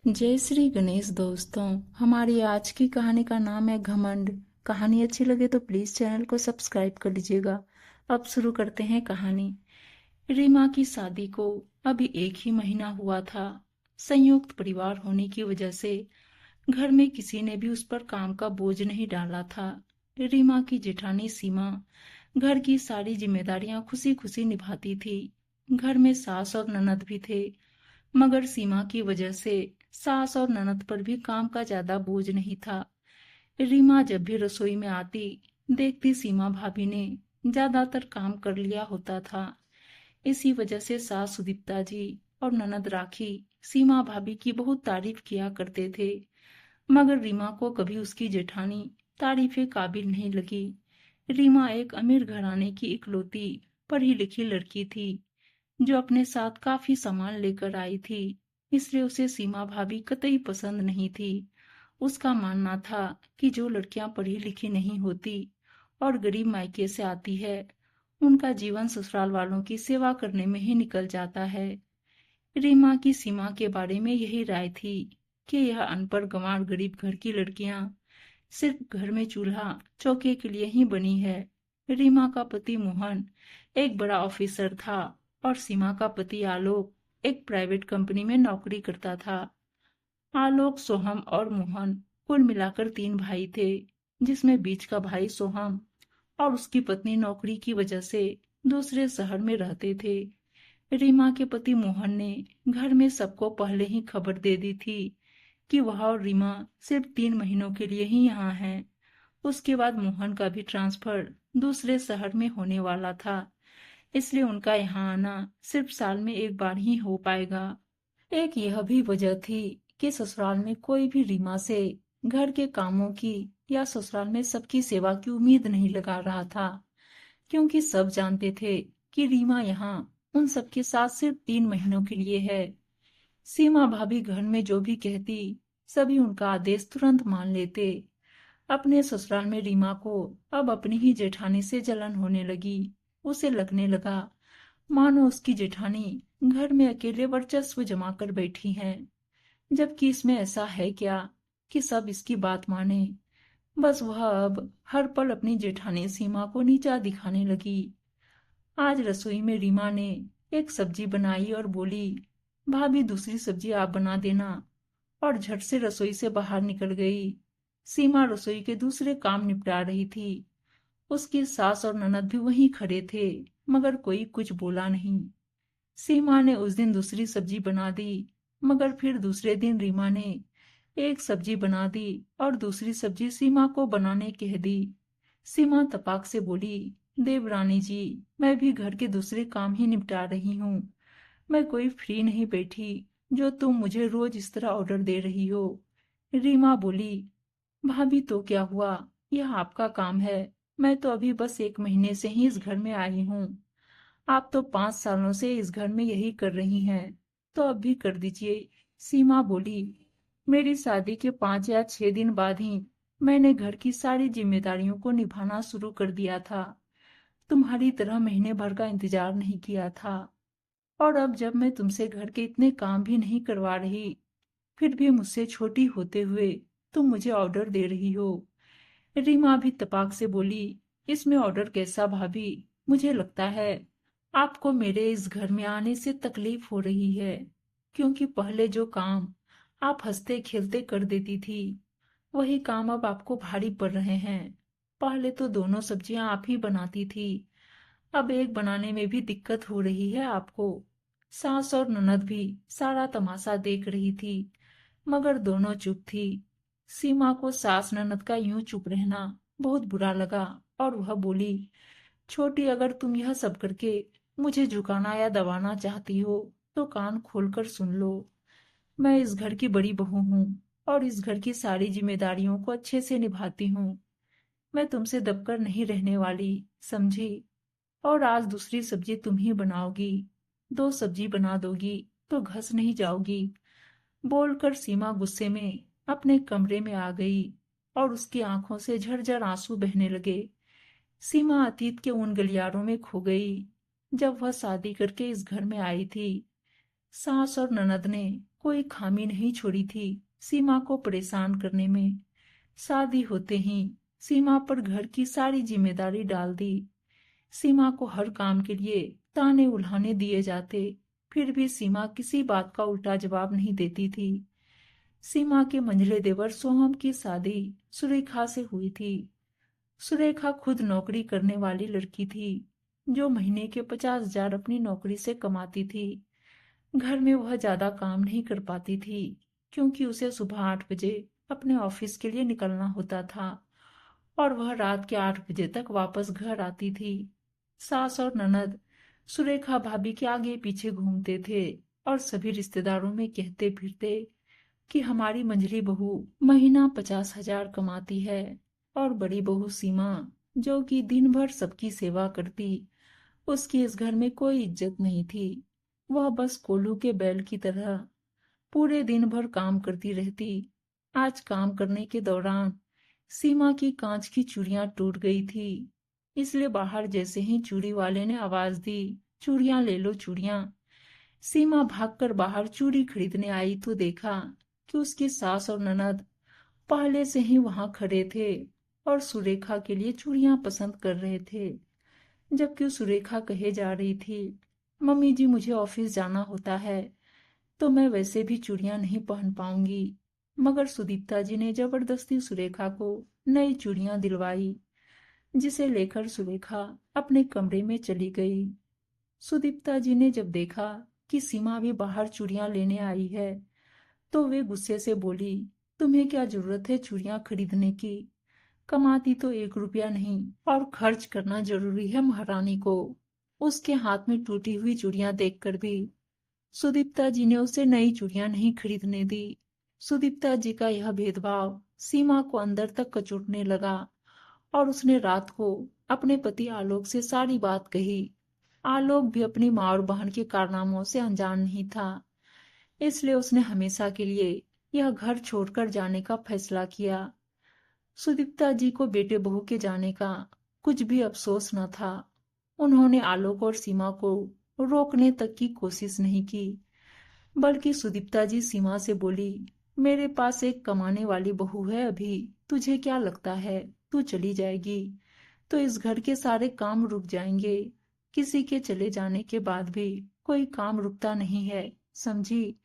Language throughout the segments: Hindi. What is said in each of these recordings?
जय श्री गणेश दोस्तों। हमारी आज की कहानी का नाम है घमंड। कहानी अच्छी लगे तो प्लीज चैनल को सब्सक्राइब कर लीजिएगा। अब शुरू करते हैं कहानी। रीमा की शादी को अभी 1 ही महीना हुआ था। संयुक्त परिवार होने की वजह से घर में किसी ने भी उस पर काम का बोझ नहीं डाला था। रीमा की जेठानी सीमा घर की सारी जिम्मेदारियां खुशी खुशी निभाती थी। घर में सास और ननद भी थे, मगर सीमा की वजह से सास और ननद पर भी काम का ज्यादा बोझ नहीं था। रीमा जब भी रसोई में आती, देखती सीमा भाभी ने ज्यादातर काम कर लिया होता था। इसी वजह से सास सुदीप्ता जी और ननद राखी सीमा भाभी की बहुत तारीफ किया करते थे, मगर रीमा को कभी उसकी जेठानी तारीफे काबिल नहीं लगी। रीमा एक अमीर घराने की इकलौती पढ़ी लिखी लड़की थी, जो अपने साथ काफी सामान लेकर आई थी, इसलिए उसे सीमा भाभी कतई पसंद नहीं थी। उसका मानना था कि जो लड़कियां पढ़ी लिखी नहीं होती और गरीब मायके से आती है, उनका जीवन ससुराल वालों की सेवा करने में ही निकल जाता है। रीमा की सीमा के बारे में यही राय थी कि यह अनपढ़ गंवार गरीब घर की लड़कियां सिर्फ घर में चूल्हा चौके के लिए ही बनी है। रीमा का पति मोहन एक बड़ा ऑफिसर था और सीमा का पति आलोक एक प्राइवेट कंपनी में नौकरी करता था। आलोक, सोहम और मोहन कुल मिलाकर 3 भाई थे, जिसमें बीच का भाई सोहम और उसकी पत्नी नौकरी की वजह से दूसरे शहर में रहते थे। रीमा के पति मोहन ने घर में सबको पहले ही खबर दे दी थी कि वह और रीमा सिर्फ 3 महीनों के लिए ही यहाँ हैं। उसके बाद मोहन का भी ट्रांसफर दूसरे शहर में होने वाला था, इसलिए उनका यहाँ आना सिर्फ साल में एक बार ही हो पाएगा। एक यह भी वजह थी कि ससुराल में कोई भी रीमा से घर के कामों की या ससुराल में सबकी सेवा की उम्मीद नहीं लगा रहा था, क्योंकि सब जानते थे कि रीमा यहाँ उन सबके साथ सिर्फ 3 महीनों के लिए है। सीमा भाभी घर में जो भी कहती, सभी उनका आदेश तुरंत मान लेते। अपने ससुराल में रीमा को अब अपनी ही जेठानी से जलन होने लगी। उसे लगने लगा मानो उसकी जेठानी घर में अकेले वर्चस्व जमा कर बैठी हैं, जबकि इसमें ऐसा है क्या कि सब इसकी बात माने। बस वह अब हर पल अपनी जेठानी सीमा को नीचा दिखाने लगी। आज रसोई में रीमा ने एक सब्जी बनाई और बोली, भाभी दूसरी सब्जी आप बना देना, और झट से रसोई से बाहर निकल गई। सीमा रसोई के दूसरे काम निपटा रही थी। उसकी सास और ननद भी वहीं खड़े थे, मगर कोई कुछ बोला नहीं। सीमा ने उस दिन दूसरी सब्जी बना दी, मगर फिर दूसरे दिन रीमा ने एक सब्जी बना दी और दूसरी सब्जी सीमा को बनाने कह दी। सीमा तपाक से बोली, देवरानी जी, मैं भी घर के दूसरे काम ही निपटा रही हूँ। मैं कोई फ्री नहीं बैठी जो तुम मुझे रोज इस तरह ऑर्डर दे रही हो। रीमा बोली, भाभी तो क्या हुआ, यह आपका काम है। मैं तो अभी बस 1 महीने से ही इस घर में आई हूँ। आप तो 5 सालों से इस घर में यही कर रही हैं, तो अब भी कर दीजिए। सीमा बोली, मेरी शादी के 5 या 6 दिन बाद ही मैंने घर की सारी जिम्मेदारियों को निभाना शुरू कर दिया था। तुम्हारी तरह महीने भर का इंतजार नहीं किया था। और अब जब मैं तुमसे घर के इतने काम भी नहीं करवा रही, फिर भी मुझसे छोटी होते हुए तुम मुझे ऑर्डर दे रही हो। रीमा भी तपाक से बोली, इसमें ऑर्डर कैसा भाभी? मुझे लगता है आपको मेरे इस घर में आने से तकलीफ हो रही है, क्योंकि पहले जो काम आप हंसते खेलते कर देती थी, वही काम अब आपको भारी पड़ रहे हैं। पहले तो दोनों सब्जियां आप ही बनाती थी, अब एक बनाने में भी दिक्कत हो रही है आपको। सास और ननद भी सारा तमाशा देख रही थी, मगर दोनों चुप थी। सीमा को सास ननद का यूं चुप रहना बहुत बुरा लगा, और वह बोली, छोटी, अगर तुम यह सब करके मुझे झुकाना या दबाना चाहती हो तो कान खोलकर सुन लो। मैं इस घर की बड़ी बहू हूँ और इस घर की सारी जिम्मेदारियों को अच्छे से निभाती हूँ। मैं तुमसे दबकर नहीं रहने वाली, समझी? और आज दूसरी सब्जी तुम ही बनाओगी। 2 सब्जी बना दोगी तो घस नहीं जाओगी। बोलकर सीमा गुस्से में अपने कमरे में आ गई और उसकी आंखों से झरझर आंसू बहने लगे। सीमा अतीत के उन गलियारों में खो गई जब वह शादी करके इस घर में आई थी। सास और ननद ने कोई खामी नहीं छोड़ी थी सीमा को परेशान करने में। शादी होते ही सीमा पर घर की सारी जिम्मेदारी डाल दी। सीमा को हर काम के लिए ताने उल्हाने दिए जाते, फिर भी सीमा किसी बात का उल्टा जवाब नहीं देती थी। सीमा के मंझले देवर सोहम की शादी सुरेखा से हुई थी। सुरेखा खुद नौकरी करने वाली लड़की थी, जो महीने के 50,000 अपनी नौकरी से कमाती थी। घर में वह ज्यादा काम नहीं कर पाती थी, क्योंकि उसे सुबह 8 बजे अपने ऑफिस के लिए निकलना होता था और वह रात के 8 बजे तक वापस घर आती थी। सास और ननद सुरेखा भाभी के आगे पीछे घूमते थे और सभी रिश्तेदारों में कहते फिरते कि हमारी मंझली बहू महीना 50,000 कमाती है। और बड़ी बहू सीमा, जो कि दिन भर सबकी सेवा करती, उसकी इस घर में कोई इज्जत नहीं थी। वह बस कोल्हू के बैल की तरह पूरे दिन भर काम करती रहती। आज काम करने के दौरान सीमा की कांच की चूड़ियां टूट गई थी, इसलिए बाहर जैसे ही चूड़ी वाले ने आवाज दी, चूड़ियां ले लो चूड़ियां। सीमा भागकर बाहर चूड़ी खरीदने आई तो देखा कि उसकी सास और ननद पहले से ही वहां खड़े थे और सुरेखा के लिए चूड़ियां पसंद कर रहे थे। जबकि सुरेखा कहे जा रही थी, मम्मी जी मुझे ऑफिस जाना होता है, तो मैं वैसे भी चूड़ियां नहीं पहन पाऊंगी। मगर सुदीप्ता जी ने जबरदस्ती सुरेखा को नई चूड़ियां दिलवाई, जिसे लेकर सुरेखा अपने कमरे में चली गई। सुदीप्ता जी ने जब देखा कि सीमा भी बाहर चूड़ियां लेने आई है, तो वे गुस्से से बोली, तुम्हें क्या जरूरत है चूड़ियां खरीदने की? कमाती तो 1 रुपया नहीं, और खर्च करना जरूरी है महारानी को। उसके हाथ में टूटी हुई चूड़ियां देखकर भी सुदीप्ता जी ने उसे नई चूड़ियां नहीं खरीदने दी। सुदीप्ता जी का यह भेदभाव सीमा को अंदर तक कचोटने लगा और उसने रात को अपने पति आलोक से सारी बात कही। आलोक भी अपनी माँ और बहन के कारनामों से अनजान नहीं था, इसलिए उसने हमेशा के लिए यह घर छोड़कर जाने का फैसला किया। सुदीप्ता जी को बेटे बहू के जाने का कुछ भी अफसोस न था। उन्होंने आलोक और सीमा को रोकने तक की कोशिश नहीं की, बल्कि सुदीप्ता जी सीमा से बोली, मेरे पास एक कमाने वाली बहू है, अभी तुझे क्या लगता है तू चली जाएगी तो इस घर के सारे काम रुक जाएंगे? किसी के चले जाने के बाद भी कोई काम रुकता नहीं है, समझी?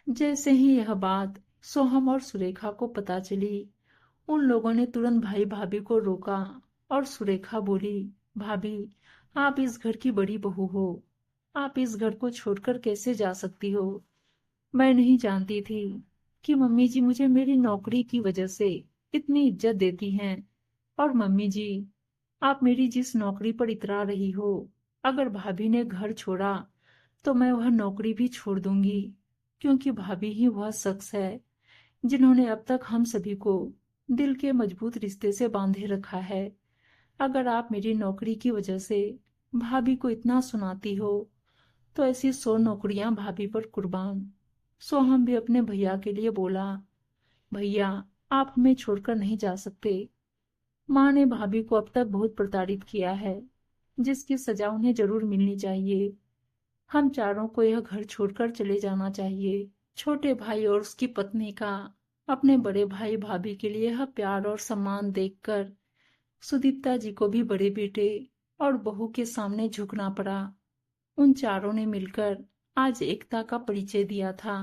जैसे ही यह बात सोहम और सुरेखा को पता चली, उन लोगों ने तुरंत भाई भाभी को रोका और सुरेखा बोली, भाभी आप इस घर की बड़ी बहू हो, आप इस घर को छोड़कर कैसे जा सकती हो? मैं नहीं जानती थी कि मम्मी जी मुझे मेरी नौकरी की वजह से इतनी इज्जत देती हैं। और मम्मी जी, आप मेरी जिस नौकरी पर इतरा रही हो, अगर भाभी ने घर छोड़ा तो मैं वह नौकरी भी छोड़ दूंगी, क्योंकि भाभी ही वह शख्स है जिन्होंने अब तक हम सभी को दिल के मजबूत रिश्ते से बांधे रखा है। अगर आप मेरी नौकरी की वजह से भाभी को इतना सुनाती हो, तो ऐसी 100 नौकरियां भाभी पर कुर्बान। सोहम भी अपने भैया के लिए बोला, भैया आप हमें छोड़कर नहीं जा सकते। माँ ने भाभी को अब तक बहुत प्रताड़ित किया है, जिसकी सजा उन्हें जरूर मिलनी चाहिए। हम चारों को यह घर छोड़कर चले जाना चाहिए। छोटे भाई और उसकी पत्नी का अपने बड़े भाई भाभी के लिए यह प्यार और सम्मान देखकर सुदीप्ता जी को भी बड़े बेटे और बहू के सामने झुकना पड़ा। उन चारों ने मिलकर आज एकता का परिचय दिया था।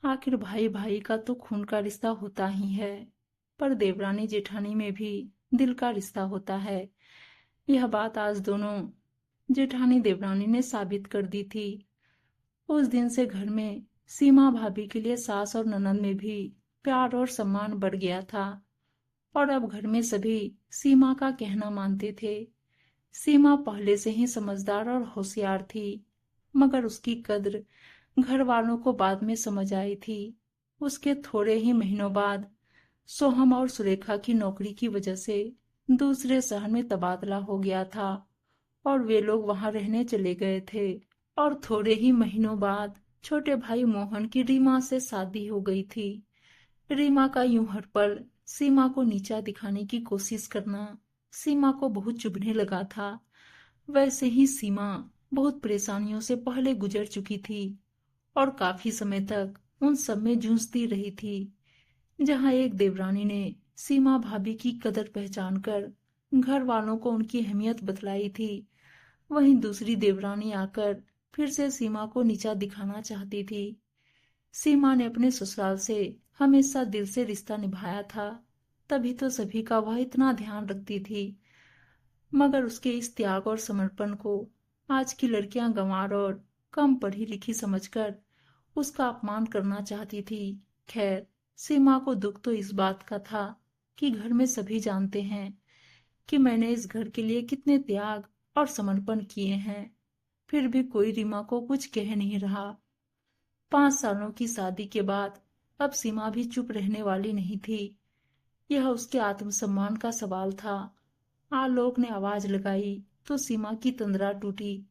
आखिर भाई भाई का तो खून का रिश्ता होता ही है, पर देवरानी जेठानी में भी दिल का रिश्ता होता है। यह बात आज दोनों जेठानी देवरानी ने साबित कर दी थी। उस दिन से घर में सीमा भाभी के लिए सास और ननद में भी प्यार और सम्मान बढ़ गया था, और अब घर में सभी सीमा का कहना मानते थे। सीमा पहले से ही समझदार और होशियार थी, मगर उसकी कद्र घर वालों को बाद में समझ आई थी। उसके थोड़े ही महीनों बाद सोहम और सुरेखा की नौकरी की वजह से दूसरे शहर में तबादला हो गया था और वे लोग वहां रहने चले गए थे। और थोड़े ही महीनों बाद छोटे भाई मोहन की रीमा से शादी हो गई थी। रीमा का यूं हर पल सीमा को नीचा दिखाने की कोशिश करना सीमा को बहुत चुभने लगा था। वैसे ही सीमा बहुत परेशानियों से पहले गुजर चुकी थी और काफी समय तक उन सब में जूझती रही थी। जहां एक देवरानी ने सीमा भाभी की कदर पहचान कर घर वालों को उनकी अहमियत बतलाई थी, वहीं दूसरी देवरानी आकर फिर से सीमा को नीचा दिखाना चाहती थी। सीमा ने अपने ससुराल से हमेशा दिल से रिश्ता निभाया था, तभी तो सभी का वह इतना ध्यान रखती थी। मगर उसके इस त्याग और समर्पण को आज की लड़कियां गंवार और कम पढ़ी लिखी समझकर उसका अपमान करना चाहती थी। खैर, सीमा को दुख तो इस बात का था कि घर में सभी जानते हैं कि मैंने इस घर के लिए कितने त्याग और समर्पण किए हैं, फिर भी कोई रीमा को कुछ कह नहीं रहा। 5 सालों की शादी के बाद अब सीमा भी चुप रहने वाली नहीं थी। यह उसके आत्मसम्मान का सवाल था। आलोक ने आवाज लगाई तो सीमा की तंद्रा टूटी।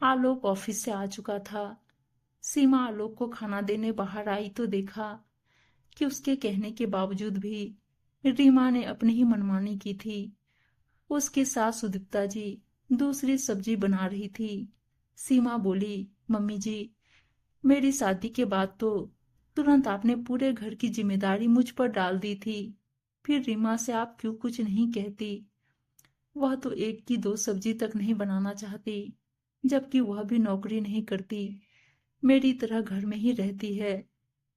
आलोक ऑफिस से आ चुका था। सीमा आलोक को खाना देने बाहर आई तो देखा कि उसके कहने के बावजूद भी रीमा ने अपनी ही मनमानी की थी। उसके साथ सुदीप्ता जी दूसरी सब्जी बना रही थी। सीमा बोली, मम्मी जी, मेरी शादी के बाद तो तुरंत आपने पूरे घर की जिम्मेदारी मुझ पर डाल दी थी, फिर रीमा से आप क्यों कुछ नहीं कहती? वह तो एक की दो सब्जी तक नहीं बनाना चाहती, जबकि वह भी नौकरी नहीं करती, मेरी तरह घर में ही रहती है।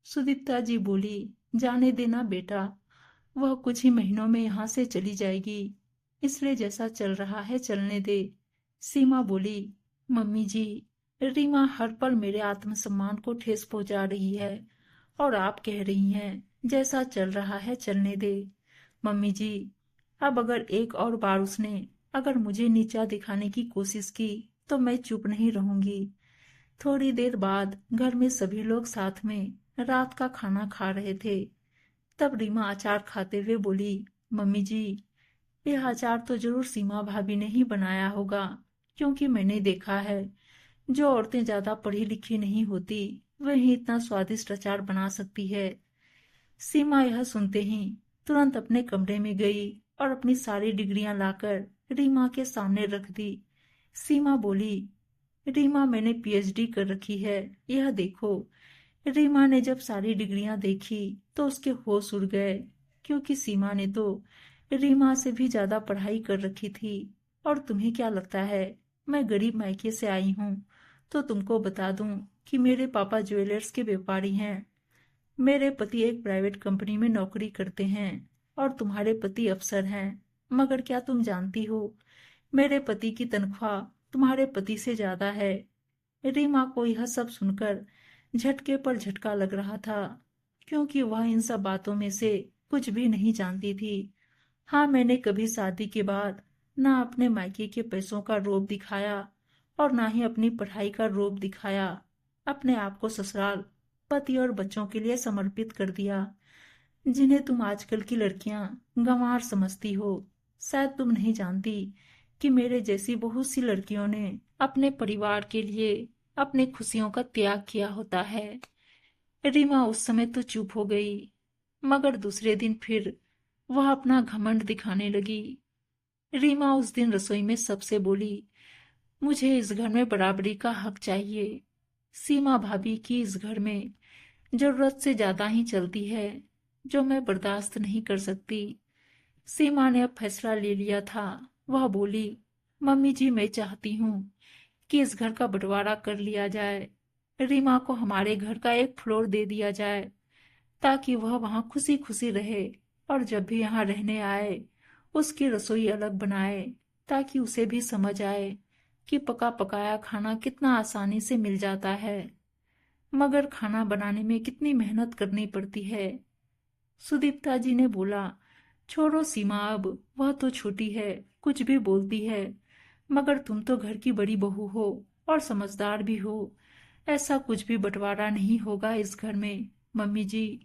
सुदीप्ता जी बोली, जाने देना बेटा, वह कुछ ही महीनों में यहाँ से चली जाएगी, इसलिए जैसा चल रहा है चलने दे। सीमा बोली, मम्मी जी, रीमा हर पल मेरे आत्मसम्मान को ठेस पहुंचा रही है और आप कह रही हैं जैसा चल रहा है चलने दे। मम्मी जी, अब अगर एक और बार उसने अगर मुझे नीचा दिखाने की कोशिश की तो मैं चुप नहीं रहूंगी। थोड़ी देर बाद घर में सभी लोग साथ में रात का खाना खा रहे थे। तब रीमा अचार खाते हुए बोली, मम्मी जी, यह अचार तो जरूर सीमा भाभी ने ही बनाया होगा, क्योंकि मैंने देखा है जो औरतें ज्यादा पढ़ी लिखी नहीं होती वही इतना स्वादिष्ट अचार बना सकती है। सीमा यह सुनते ही तुरंत अपने कमरे में गई और अपनी सारी डिग्रियां लाकर रीमा के सामने रख दी। सीमा बोली, रीमा, मैंने पीएचडी कर रखी है, यह देखो। रीमा ने जब सारी डिग्रियां देखी तो उसके होश उड़ गए, क्योंकि सीमा ने तो रीमा से भी ज्यादा पढ़ाई कर रखी थी। और तुम्हें क्या लगता है मैं गरीब मायके से आई हूँ? तो तुमको बता दूं कि मेरे पापा ज्वेलर्स के व्यापारी हैं, मेरे पति एक प्राइवेट कंपनी में नौकरी करते हैं और तुम्हारे पति अफसर हैं। मगर क्या तुम जानती हो, मेरे पति की तनख्वाह तुम्हारे पति से ज्यादा है। रीमा को यह सब सुनकर झटके पर झटका लग रहा था, क्योंकि वह इन सब बातों में से कुछ भी नहीं जानती थी। हाँ, मैंने कभी शादी के बाद ना अपने मायके के पैसों का रोब दिखाया और ना ही अपनी पढ़ाई का रोब दिखाया। अपने आप को ससुराल, पति और बच्चों के लिए समर्पित कर दिया, जिन्हें तुम आजकल की लड़कियां गंवार समझती हो। शायद तुम नहीं जानती कि मेरे जैसी बहुत सी लड़कियों ने अपने परिवार के लिए अपने खुशियों का त्याग किया होता है। रीमा उस समय तो चुप हो गई, मगर दूसरे दिन फिर वह अपना घमंड दिखाने लगी। रीमा उस दिन रसोई में सबसे बोली, मुझे इस घर में बराबरी का हक चाहिए। सीमा भाभी की इस घर में जरूरत से ज्यादा ही चलती है, जो मैं बर्दाश्त नहीं कर सकती। सीमा ने अब फैसला ले लिया था। वह बोली, मम्मी जी, मैं चाहती हूँ कि इस घर का बंटवारा कर लिया जाए। रीमा को हमारे घर का एक फ्लोर दे दिया जाए, ताकि वह वहां खुशी खुशी रहे और जब भी यहाँ रहने आए उसकी रसोई अलग बनाए, ताकि उसे भी समझ आए कि पका पकाया खाना कितना आसानी से मिल जाता है, मगर खाना बनाने में कितनी मेहनत करनी पड़ती है। सुदीप्ता जी ने बोला, छोड़ो सीमा, अब वह तो छोटी है, कुछ भी बोलती है, मगर तुम तो घर की बड़ी बहू हो और समझदार भी हो। ऐसा कुछ भी बंटवारा नहीं होगा इस घर में। मम्मी जी,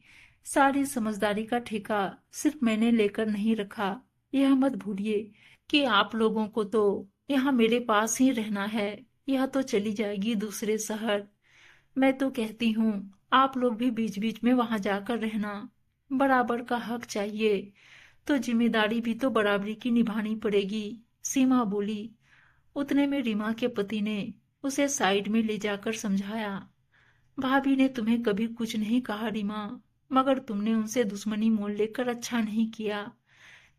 सारी समझदारी का ठेका सिर्फ मैंने लेकर नहीं रखा, यह मत भूलिए कि आप लोगों को तो यहाँ मेरे पास ही रहना है। यह तो चली जाएगी दूसरे शहर। मैं तो कहती हूँ आप लोग भी बीच बीच में वहां जाकर रहना। बराबर का हक चाहिए तो जिम्मेदारी भी तो बराबरी की निभानी पड़ेगी। सीमा बोली। उतने में रीमा के पति ने उसे साइड में ले जाकर समझाया, भाभी ने तुम्हें कभी कुछ नहीं कहा रीमा, मगर तुमने उनसे दुश्मनी मोल लेकर अच्छा नहीं किया।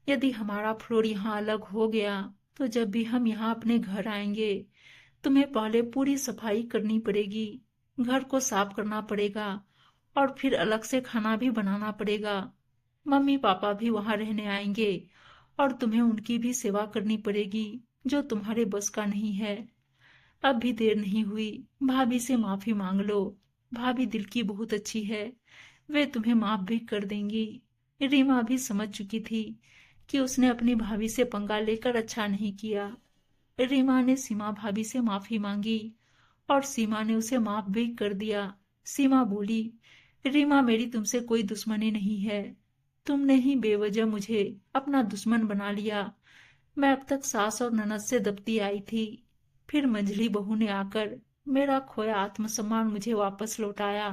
यदि हमारा फ्लोर यहाँ अलग हो गया तो जब भी हम यहाँ अपने घर आएंगे तुम्हें पहले पूरी सफाई करनी पड़ेगी, घर को साफ करना पड़ेगा और फिर अलग से खाना भी बनाना पड़ेगा। मम्मी पापा भी वहां रहने आएंगे और तुम्हें उनकी भी सेवा करनी पड़ेगी, जो तुम्हारे बस का नहीं है। अब भी देर नहीं हुई, भाभी से माफी मांग लो। भाभी दिल की बहुत अच्छी है, वे तुम्हें माफ भी कर देंगी। रीमा भी समझ चुकी थी कि उसने अपनी भाभी से पंगा लेकर अच्छा नहीं किया। रीमा ने सीमा भाभी से माफी मांगी और सीमा ने उसे माफ भी कर दिया। सीमा बोली, रीमा मेरी तुमसे कोई दुश्मनी नहीं है, तुमने ही बेवजह मुझे अपना दुश्मन बना लिया। मैं अब तक सास और ननद से दबती आई थी, फिर मंझली बहू ने आकर मेरा खोया आत्मसम्मान मुझे वापस लौटाया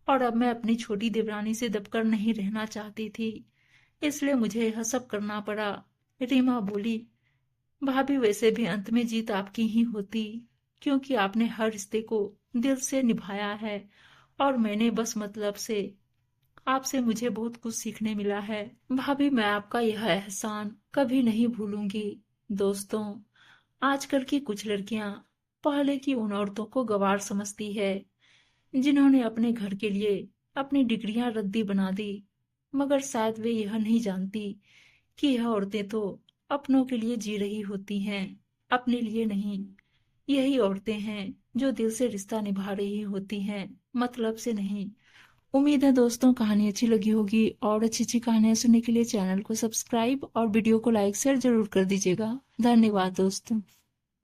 और अब मैं अपनी छोटी देवरानी से दबकर नहीं रहना चाहती थी, इसलिए मुझे यह सब करना पड़ा। रीमा बोली, भाभी वैसे भी अंत में जीत आपकी ही होती, क्योंकि आपने हर रिश्ते को दिल से निभाया है और मैंने बस मतलब से। आपसे मुझे बहुत कुछ सीखने मिला है भाभी, मैं आपका यह एहसान कभी नहीं भूलूंगी। दोस्तों, आजकल की कुछ लड़कियां पहले की उन औरतों को गंवार समझती है जिन्होंने अपने घर के लिए अपनी डिग्रियां रद्दी बना दी, मगर शायद वे यह नहीं जानती कि यह औरतें तो अपनों के लिए जी रही होती हैं, अपने लिए नहीं। यही औरतें हैं जो दिल से रिश्ता निभा रही होती हैं, मतलब से नहीं। उम्मीद है दोस्तों कहानी अच्छी लगी होगी, और अच्छी अच्छी कहानियां सुनने के लिए चैनल को सब्सक्राइब और वीडियो को लाइक शेयर जरूर कर दीजिएगा। धन्यवाद दोस्तों।